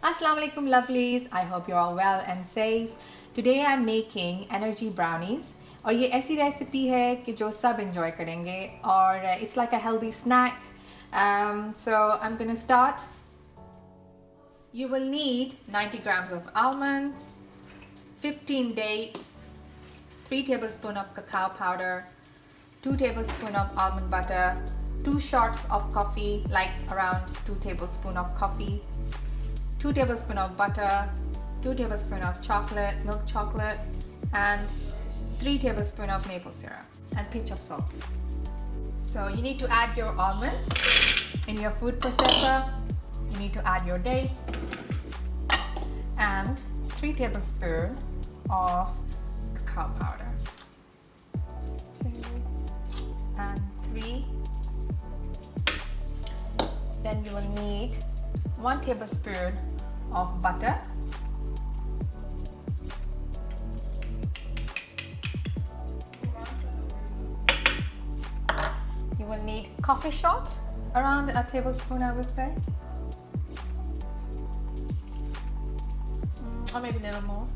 Assalamu alaikum lovelies. I hope you're all well and safe. Today I'm making energy brownies. और ये ऐसी recipe है कि जो सब enjoy करेंगे और it's like a healthy snack. So I'm gonna start. You will need 90 grams of almonds, 15 dates, 3 tablespoons of cacao powder, 2 tablespoons of almond butter, 2 shots of coffee, like around 2 tablespoons of coffee, 2 tablespoons of butter, 2 tablespoons of chocolate, milk chocolate, and 3 tablespoons of maple syrup, and pinch of salt. So you need to add your almonds in your food processor. You need to add your dates and 3 tablespoons of cacao powder. 2 and 3. Then you will need 1 tablespoon of butter, you will need coffee shot, around a tablespoon I would say, or maybe a little more.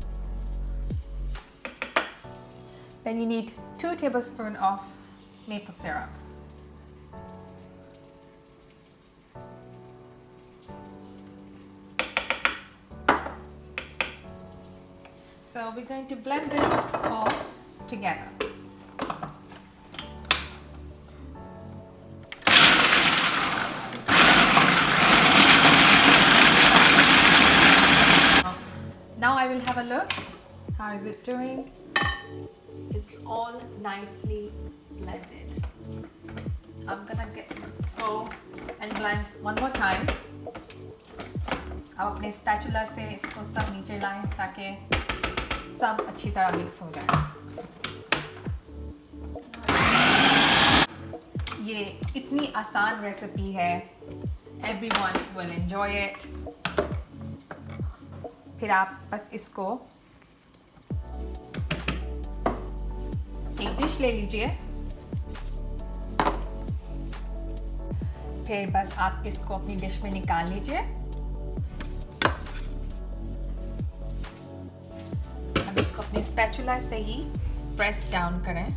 Then you need 2 tablespoons of maple syrup. So we're going to blend this all together. Now I will have a look. How is it doing? It's all nicely blended. I'm gonna go and blend one more time. अब अपने spatula से इसको सब नीचे लाएं ताकि सब अच्छी तरह मिक्स हो जाए। ये इतनी आसान रेसिपी है, everyone will enjoy it. फिर आप बस इसको एक डिश ले लीजिए, फिर बस आप इसको अपनी डिश में निकाल लीजिए। अब इसको अपने स्पैचुला से ही प्रेस डाउन करें।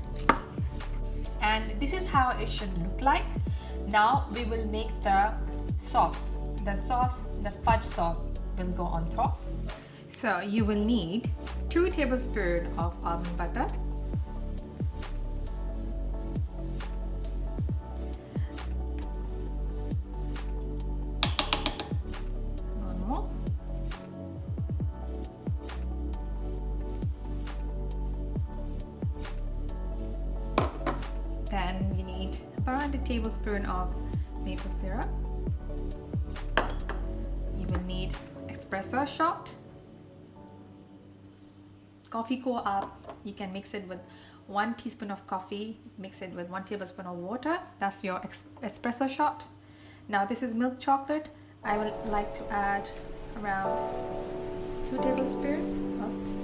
And this is how it should look like. Now we will make the sauce. The fudge sauce will go on top. So you will need 2 tablespoons of almond butter, one more, then you need around a tablespoon of maple syrup. You will need espresso shot. Coffee को आप, you can mix it with 1 teaspoon of coffee, mix it with 1 tablespoon of water. That's your espresso shot. Now this is milk chocolate. I would like to add around 2 tablespoons. Oops.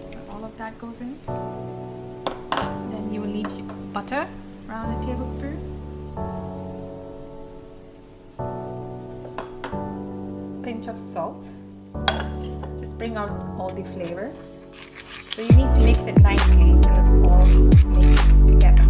So all of that goes in. Then you will need butter, around a tablespoon. Pinch of salt. Just bring out all the flavors. So you need to mix it nicely until it's all mixed together.